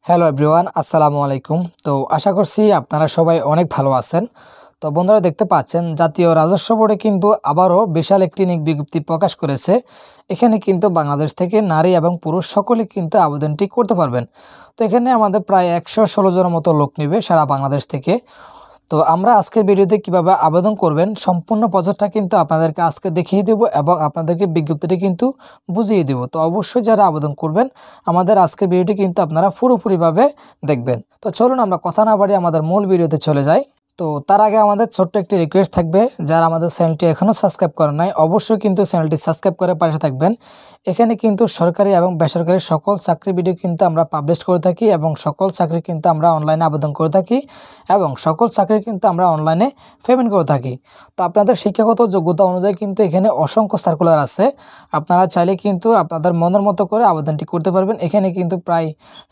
Hello everyone, আসসালামু আলাইকুম। তো আশা করছি আপনারা সবাই অনেক ভালো আছেন। তো বন্ধুরা, দেখতে পাচ্ছেন জাতীয় রাজস্ব বোর্ডে কিন্তু আবারও বিশাল একটি নিয়োগ বিজ্ঞপ্তি প্রকাশ করেছে। এখানে কিন্তু বাংলাদেশ থেকে নারী এবং পুরুষ সকলে কিন্তু আবেদনটি করতে পারবেন। তো এখানে আমাদের প্রায় 116 জনের মতো লোক নেবে সারা বাংলাদেশ থেকে। তো আমরা আজকের ভিডিওতে কিভাবে আবেদন করবেন সম্পূর্ণ প্রসেসটা কিন্তু আপনাদেরকে আজকে দেখিয়ে দেব এবং আপনাদেরকে বিজ্ঞপ্তিটি কিন্তু বুঝিয়ে দেব। তো অবশ্যই যারা আবেদন করবেন আমাদের আজকের ভিডিওটি কিন্তু আপনারা পুরোপুরিভাবে দেখবেন। তো চলুন আমরা কথা না বাড়িয়ে আমাদের মূল ভিডিওতে চলে যাই। তো তার আগে আমাদের ছোট্ট একটি রিকোয়েস্ট থাকবে, যারা আমাদের চ্যানেলটি এখনও সাবস্ক্রাইব করেন নাই অবশ্যই কিন্তু চ্যানেলটি সাবস্ক্রাইব করে পাশে থাকবেন। এখানে কিন্তু সরকারি এবং বেসরকারি সকল চাকরি ভিডিও কিন্তু আমরা পাবলিশ করে থাকি এবং সকল চাকরি কিন্তু আমরা অনলাইনে আবেদন করে থাকি এবং সকল চাকরি কিন্তু আমরা অনলাইনে পেমেন্ট করে থাকি। তো আপনাদের শিক্ষাগত যোগ্যতা অনুযায়ী কিন্তু এখানে অসংখ্য সার্কুলার আছে। আপনারা চাইলে কিন্তু আপনাদের মনের মতো করে আবেদনটি করতে পারবেন। এখানে কিন্তু প্রায়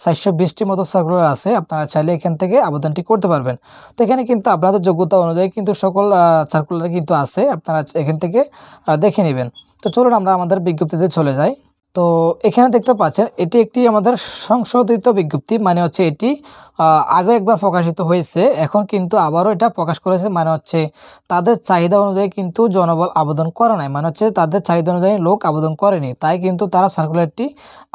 420টির মতো সার্কুলার আছে, আপনারা চাইলে এখান থেকে আবেদনটি করতে পারবেন। তো এখানে কিন্তু আপনাদের যোগ্যতা অনুযায়ী কিন্তু সকল সার্কুলার কিন্তু আছে, আপনারা এখান থেকে দেখে নেবেন। তো চলুন আমরা আমাদের বিজ্ঞপ্তিতে চলে যাই। তো এখানে দেখতে পাচ্ছেন এটি একটি আমাদের সংশোধিত বিজ্ঞপ্তি, মানে হচ্ছে এটি আগে একবার প্রকাশিত হয়েছে, এখন কিন্তু আবারও এটা প্রকাশ করেছে। মানে হচ্ছে তাদের চাহিদা অনুযায়ী কিন্তু জনবল আবেদন করে নাই, মানে হচ্ছে তাদের চাহিদা অনুযায়ী লোক আবেদন করেনি, তাই কিন্তু তারা সার্কুলারটি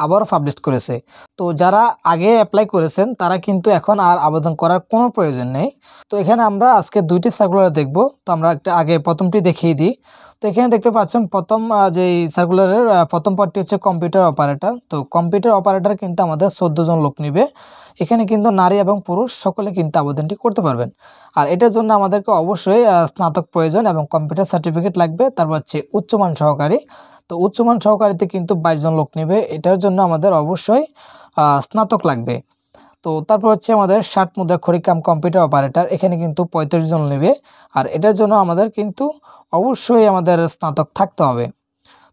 আবারও পাবলিশ করেছে। তো যারা আগে অ্যাপ্লাই করেছেন তারা কিন্তু এখন আর আবেদন করার কোনো প্রয়োজন নেই। তো এখানে আমরা আজকে দুইটি সার্কুলার দেখব। তো আমরা একটা আগে প্রথমটি দেখিয়ে দিই। তো এখানে দেখতে পাচ্ছেন প্রথম যেই সার্কুলারের প্রথম পার্টটি হচ্ছে কম্পিউটার অপারেটর। তো কম্পিউটার অপারেটর কিন্তু আমাদের 14 জন লোক নেবে। এখানে কিন্তু নারী এবং পুরুষ সকলে কিন্তু আবেদনটি করতে পারবেন। আর এটার জন্য আমাদেরকে অবশ্যই স্নাতক প্রয়োজন এবং কম্পিউটার সার্টিফিকেট লাগবে। তারপর হচ্ছে উচ্চমান সহকারী। তো উচ্চমান সহকারীতে কিন্তু 22 জন লোক নেবে, এটার জন্য আমাদের অবশ্যই স্নাতক লাগবে। তো তারপর হচ্ছে আমাদের 60 মুদ্রাক্ষরিক কাম কম্পিউটার অপারেটর, এখানে কিন্তু 35 জন নেবে। আর এটার জন্য আমাদের কিন্তু অবশ্যই আমাদের স্নাতক থাকতে হবে।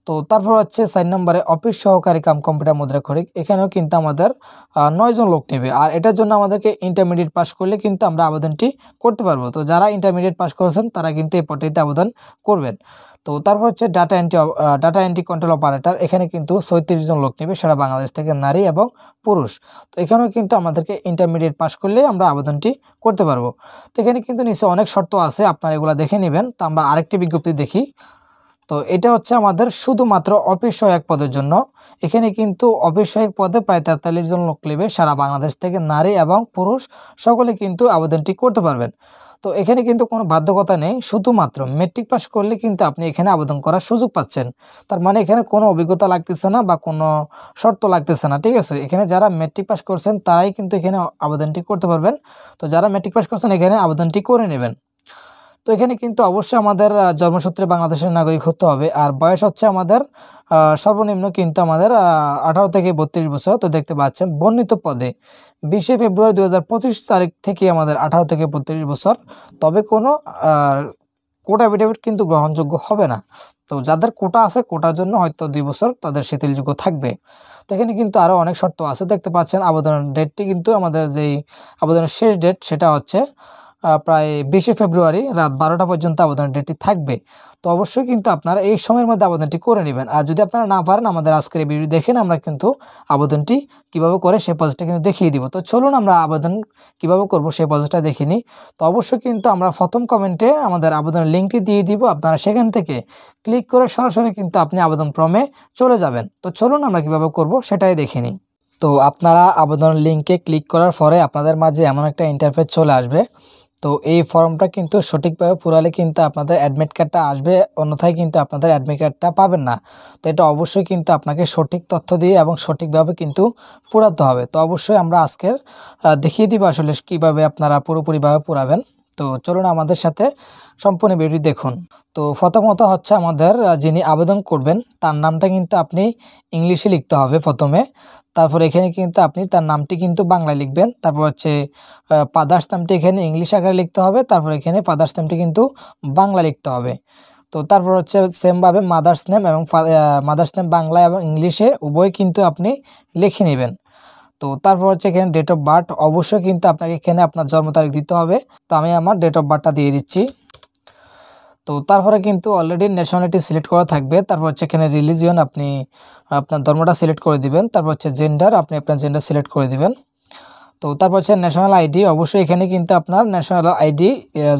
তো তারপর হচ্ছে 4 নম্বরে অফিস সহকারী কাম কম্পিউটার মুদ্রাক্ষরিক, এখানেও কিন্তু আমাদের 9 জন লোক নেবে। আর এটার জন্য আমাদেরকে ইন্টারমিডিয়েট পাস করলে কিন্তু আমরা আবেদনটি করতে পারবো। তো যারা ইন্টারমিডিয়েট পাস করেছেন তারা কিন্তু এই পদটিতে আবেদন করবেন। তো তারপর হচ্ছে ডাটা এন্ট্রি কন্ট্রোল অপারেটর, এখানে কিন্তু 36 জন লোক নেবে সারা বাংলাদেশ থেকে, নারী এবং পুরুষ। তো এখানেও কিন্তু আমাদেরকে ইন্টারমিডিয়েট পাস করলে আমরা আবেদনটি করতে পারবো। তো এখানে কিন্তু নিচে অনেক শর্ত আছে, আপনারা এগুলো দেখে নেবেন। তো আমরা আরেকটি বিজ্ঞপ্তি দেখি। তো এটা হচ্ছে আমাদের শুধুমাত্র অফিস সহায়ক পদের জন্য। এখানে কিন্তু অফিস সহায়ক পদে প্রায় 43 জন লোক নেবে সারা বাংলাদেশ থেকে, নারী এবং পুরুষ সকলে কিন্তু আবেদনটি করতে পারবেন। তো এখানে কিন্তু কোনো বাধ্যকতা নেই, শুধুমাত্র মেট্রিক পাস করলে কিন্তু আপনি এখানে আবেদন করার সুযোগ পাচ্ছেন। তার মানে এখানে কোনো অভিজ্ঞতা লাগতেছে না বা কোনো শর্ত লাগতেছে না, ঠিক আছে। এখানে যারা মেট্রিক পাস করছেন তারাই কিন্তু এখানে আবেদনটি করতে পারবেন। তো যারা মেট্রিক পাস করছেন এখানে আবেদনটি করে নেবেন। তো এখানে কিন্তু অবশ্যই আমাদের জন্মসূত্রে বাংলাদেশের নাগরিক হতে হবে। আর বয়স হচ্ছে আমাদের সর্বনিম্ন কিন্তু আমাদের 18 থেকে 32 বছর। তো দেখতে পাচ্ছেন বর্ণিত পদে 20 ফেব্রুয়ারি 2025 তারিখ থেকে আমাদের 18 থেকে 32 বছর, তবে কোনো কোটা এফিডেভিট কিন্তু গ্রহণযোগ্য হবে না। তো যাদের কোটা আছে কোটার জন্য হয়তো 2 বছর তাদের শিথিলযোগ্য থাকবে। তো এখানে কিন্তু আরও অনেক শর্ত আছে, দেখতে পাচ্ছেন। আবেদনের ডেটটি কিন্তু আমাদের যেই আবেদনের শেষ ডেট সেটা হচ্ছে প্রায় 20 ফেব্রুয়ারি রাত 12টা পর্যন্ত আবেদনের ডেটটি থাকবে। তো অবশ্যই কিন্তু আপনারা এই সময়ের মধ্যে আবেদনটি করে নেবেন। আর যদি আপনারা না পারেন আমাদের আজকের এই ভিডিও দেখেন, আমরা কিন্তু আবেদনটি কিভাবে করে সেই প্রসেসটা কিন্তু দেখিয়ে দিব। তো চলুন আমরা আবেদন কিভাবে করব সেই প্রসেসটা দেখে নিই। তো অবশ্যই কিন্তু আমরা প্রথম কমেন্টে আমাদের আবেদনের লিঙ্কটি দিয়ে দিব, আপনারা সেখান থেকে ক্লিক করে সরাসরি কিন্তু আপনি আবেদন ফর্মে চলে যাবেন। তো চলুন আমরা কিভাবে করব সেটাই দেখে নিই। তো আপনারা আবেদন লিঙ্কে ক্লিক করার পরে আপনাদের মাঝে এমন একটা ইন্টারফেস চলে আসবে। তো এই ফর্মটা কিন্তু সঠিকভাবে পুরালে কিন্তু আপনাদের অ্যাডমিট কার্ডটা আসবে, অন্যথায় কিন্তু আপনাদের অ্যাডমিট কার্ডটা পাবেন না। তো এটা অবশ্যই কিন্তু আপনাকে সঠিক তথ্য দিয়ে এবং সঠিকভাবে কিন্তু পুরাতে হবে। তো অবশ্যই আমরা আজকের দেখিয়ে দিব আসলে কীভাবে আপনারা পুরোপুরিভাবে পুরাবেন। তো চলুন আমাদের সাথে সম্পূর্ণ ভিডিও দেখুন। তো প্রথমত হচ্ছে আমাদের যিনি আবেদন করবেন তার নামটা কিন্তু আপনি ইংলিশে লিখতে হবে প্রথমে। তারপর এখানে কিন্তু আপনি তার নামটি কিন্তু বাংলায় লিখবেন। তারপর হচ্ছে ফাদার্স নামটি এখানে ইংলিশ আকারে লিখতে হবে। তারপর এখানে ফাদার্স নেমটি কিন্তু বাংলা লিখতে হবে। তো তারপর হচ্ছে সেমভাবে মাদার্স নেম এবং মাদার্স নেম বাংলা এবং ইংলিশে উভয় কিন্তু আপনি লিখে নেবেন। তো তারপর হচ্ছে এখানে ডেট অফ বার্থ, অবশ্যই কিন্তু আপনাকে এখানে আপনার জন্ম তারিখ দিতে হবে। তো আমি আমার ডেট অফ বার্থটা দিয়ে দিচ্ছি। তো তারপরে কিন্তু অলরেডি ন্যাশনালিটি সিলেক্ট করা থাকবে। তারপর হচ্ছে এখানে রিলিজিয়ন আপনি আপনার ধর্মটা সিলেক্ট করে দিবেন। তারপর হচ্ছে জেন্ডার আপনি আপনার জেন্ডার সিলেক্ট করে দিবেন। তো তারপর হচ্ছে ন্যাশনাল আইডি, অবশ্যই এখানে কিন্তু আপনার ন্যাশনাল আইডি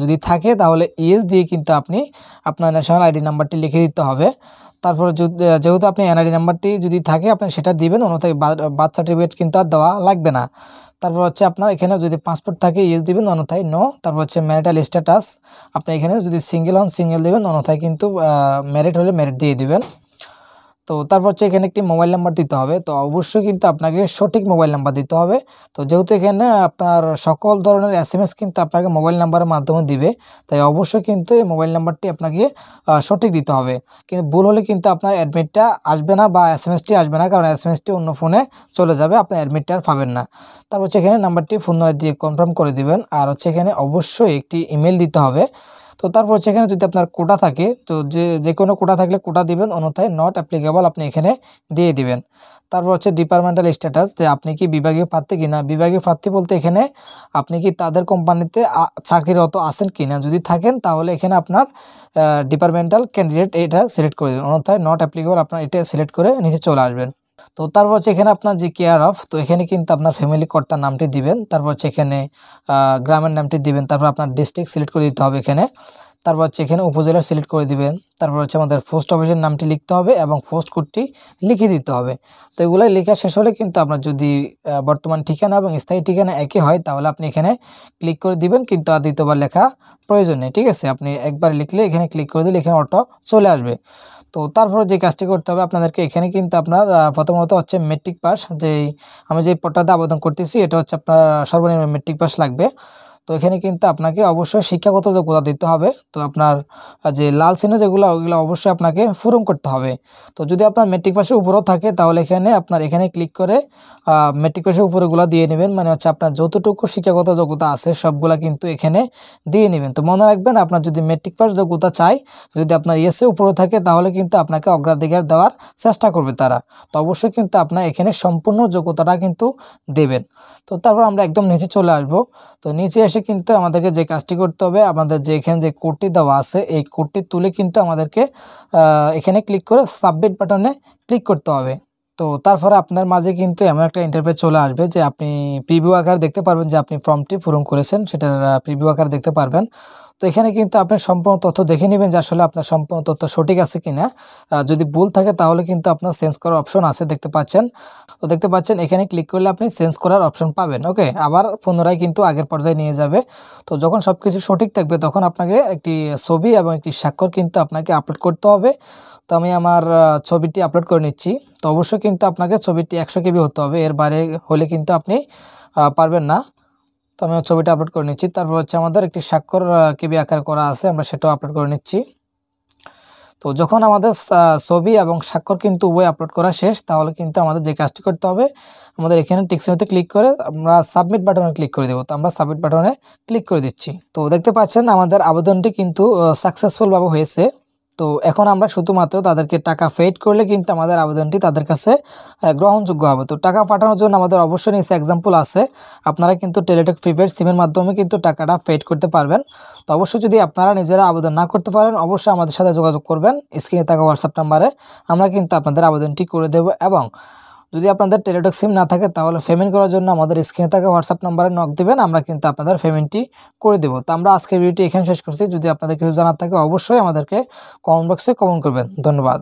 যদি থাকে তাহলে ইএস দিয়ে কিন্তু আপনি আপনার ন্যাশনাল আইডি নাম্বারটি লিখে দিতে হবে। তারপর যেহেতু আপনি এনআইডি নাম্বারটি যদি থাকে আপনি সেটা দিবেন, অন্যথায় বার্থ সার্টিফিকেট কিন্তু আর দেওয়া লাগবে না। তারপর হচ্ছে আপনার এখানে যদি পাসপোর্ট থাকে ইয়েস দিবেন, অন্যথায় নো। তারপর হচ্ছে ম্যারিটাল স্ট্যাটাস, আপনি এখানে যদি সিঙ্গেল হন সিঙ্গেল দিবেন, অন্যথায় কিন্তু ম্যারিড হলে ম্যারিড দিয়ে দিবেন। তো তারপর হচ্ছে এখানে একটি মোবাইল নাম্বার দিতে হবে। তো অবশ্যই কিন্তু আপনাকে সঠিক মোবাইল নাম্বার দিতে হবে। তো যেহেতু এখানে আপনার সকল ধরনের এসএমএস কিন্তু আপনাকে মোবাইল নাম্বারের মাধ্যমে দিবে, তাই অবশ্যই কিন্তু এই মোবাইল নাম্বারটি আপনাকে সঠিক দিতে হবে। কিন্তু ভুল হলে কিন্তু আপনার অ্যাডমিটটা আসবে না বা এসএমএসটি আসবে না, কারণ এসএমএসটি অন্য ফোনে চলে যাবে, আপনি অ্যাডমিটটা আর পাবেন না। তারপর হচ্ছে এখানে নাম্বারটি ফোন নাম্বার দিয়ে কনফার্ম করে দিবেন। আর হচ্ছে এখানে অবশ্যই একটি ইমেল দিতে হবে। তো তারপর হচ্ছে এখানে যদি আপনার কোটা থাকে, তো যে কোনো কোটা থাকলে কোটা দিবেন, অন্যথায় নট অ্যাপ্লিকেবল আপনি এখানে দিয়ে দিবেন। তারপর হচ্ছে ডিপার্টমেন্টাল স্ট্যাটাস, যে আপনি কি বিভাগীয় প্রার্থী কিনা। বিভাগীয় প্রার্থী বলতে এখানে আপনি কি তাদের কোম্পানিতে চাকরিরত আছেন কিনা, যদি থাকেন তাহলে এখানে আপনার ডিপার্টমেন্টাল ক্যান্ডিডেট এটা সিলেক্ট করে দেবেন, অন্যথায় নট অ্যাপ্লিকেবল আপনার এটা সিলেক্ট করে নিচে চলে আসবেন। তো তারপর হচ্ছে এখানে আপনার যে কেয়ার অফ, তো এখানে কিন্তু আপনার ফ্যামিলি কর্তার নামটি দিবেন। তারপর হচ্ছে এখানে গ্রামের নামটি দিবেন। তারপর আপনার ডিস্ট্রিক্ট সিলেক্ট করে দিতে হবে এখানে। তারপর হচ্ছে এখানে উপজেলা সিলেক্ট করে দিবেন। তারপর হচ্ছে আমাদের পোস্ট অফিসের নামটি লিখতে হবে এবং পোস্ট কোডটি লিখে দিতে হবে। তো এগুলো লেখা শেষ হলে কিন্তু আপনার যদি বর্তমান ঠিকানা এবং স্থায়ী ঠিকানা একই হয় তাহলে আপনি এখানে ক্লিক করে দিবেন, কিন্তু আর দ্বিতীয়বার লেখা প্রয়োজন নেই। ঠিক আছে, আপনি একবার লিখলে এখানে ক্লিক করে দিলে এখানে অটো চলে আসবে। তো তারপরে যে কাজটি করতে হবে আপনাদেরকে, এখানে কিন্তু আপনার প্রথমত হচ্ছে মেট্রিক পাস, যেই আমি যে পদটাতে আবেদন করতেছি এটা হচ্ছে আপনার সর্বনিম্ন মেট্রিক পাস লাগবে। তো এখানে কিন্তু আপনাকে অবশ্যই শিক্ষাগত যোগ্যতা দিতে হবে। তো আপনার যে লাল চিহ্ন যেগুলো ওইগুলো অবশ্যই আপনাকে পূরণ করতে হবে। তো যদি আপনার মেট্রিক পাসের উপরেও থাকে তাহলে আপনার এখানে ক্লিক করে মেট্রিক পাসের উপরেগুলো দিয়ে নেবেন, মানে হচ্ছে আপনার যতটুকু শিক্ষাগত যোগ্যতা আছে সবগুলা কিন্তু এখানে দিয়ে নেবেন। তো মনে রাখবেন, আপনার যদি মেট্রিক পাস যোগ্যতা চাই, যদি আপনার ইএসএ উপরে থাকে তাহলে কিন্তু আপনাকে অগ্রাধিকার দেওয়ার চেষ্টা করবে তারা। তো অবশ্যই কিন্তু আপনার এখানে সম্পূর্ণ যোগ্যতাটা কিন্তু দেবেন। তো তারপর আমরা একদম নিচে চলে আসবো। তো নিচে এসে কিন্তু আমাদেরকে যে কাজটি করতে হবে, আমাদের যে এখানে যে কোডটি দেওয়া আছে এই কোডটি তুলে কিন্তু আমাদেরকে এখানে ক্লিক করে সাবমিট বাটনে ক্লিক করতে হবে। তো তারপরে আপনার মাঝে কিন্তু এমন একটা ইন্টারফেস চলে আসবে যে আপনি প্রিভিউ আকার দেখতে পারবেন, যে আপনি ফর্মটি পূরণ করেছেন সেটার প্রিভিউ আকার দেখতে পারবেন। তো এখানে কিন্তু আপনি সম্পূর্ণ তথ্য দেখে নেবেন যে আসলে আপনার সম্পূর্ণ তথ্য সঠিক আছে কিনা। যদি ভুল থাকে তাহলে কিন্তু আপনার চেঞ্জ করার অপশন আছে, দেখতে পাচ্ছেন। তো দেখতে পাচ্ছেন এখানে ক্লিক করলে আপনি চেঞ্জ করার অপশন পাবেন। ওকে, আবার পুনরায় কিন্তু আগের পর্যায়ে নিয়ে যাবে। তো যখন সব কিছু সঠিক থাকবে তখন আপনাকে একটি ছবি এবং একটি স্বাক্ষর কিন্তু আপনাকে আপলোড করতে হবে। তো আমি আমার ছবিটি আপলোড করে নিচ্ছি। তো অবশ্যই কিন্তু আপনাকে ছবিটি 100 KB হতে হবে, এর বাইরে হলে কিন্তু আপনি পারবেন না। তো আমি ছবিটা আপলোড করে নিচ্ছি। তারপর হচ্ছে আমাদের একটি স্বাক্ষর KB আকার করা আছে, আমরা সেটাও আপলোড করে নিচ্ছি। তো যখন আমাদের ছবি এবং স্বাক্ষর কিন্তু উভয় আপলোড করা শেষ, তাহলে কিন্তু আমাদের যে কাজটি করতে হবে, আমাদের এখানে টিকচিহ্নতে ক্লিক করে আমরা সাবমিট বাটনে ক্লিক করে দেবো। তো আমরা সাবমিট বাটনে ক্লিক করে দিচ্ছি। তো দেখতে পাচ্ছেন আমাদের আবেদনটি কিন্তু সাকসেসফুলভাবে হয়েছে। তো এখন আমরা শুধুমাত্র তাদেরকে টাকা পেইড করলে কিন্তু আমাদের আবেদনটি তাদের কাছে গ্রহণযোগ্য হবে। তো টাকা পাঠানোর জন্য আমাদের অবশ্যই নিচে এক্সাম্পল আছে, আপনারা কিন্তু টেলিটক প্রিপেড সিমের মাধ্যমে কিন্তু টাকাটা পেইড করতে পারবেন। তো অবশ্যই যদি আপনারা নিজেরা আবেদন না করতে পারেন অবশ্যই আমাদের সাথে যোগাযোগ করবেন স্ক্রিনে থাকা হোয়াটসঅ্যাপ নাম্বারে, আমরা কিন্তু আপনাদের আবেদনটি করে দেব। এবং যদি আপনাদের টেলিটক সিম না থাকে তাহলে পেমেন্ট করার জন্য আমাদের স্ক্রিনে থাকা হোয়াটসঅ্যাপ নাম্বারে নক দিবেন, আমরা কিন্তু আপনাদের পেমেন্টটি করে দেব। তো আমরা আজকের ভিডিওটি এখানে শেষ করছি। যদি আপনাদের কিছু জানার থাকে অবশ্যই আমাদেরকে কমেন্ট বক্সে কমেন্ট করবেন। ধন্যবাদ।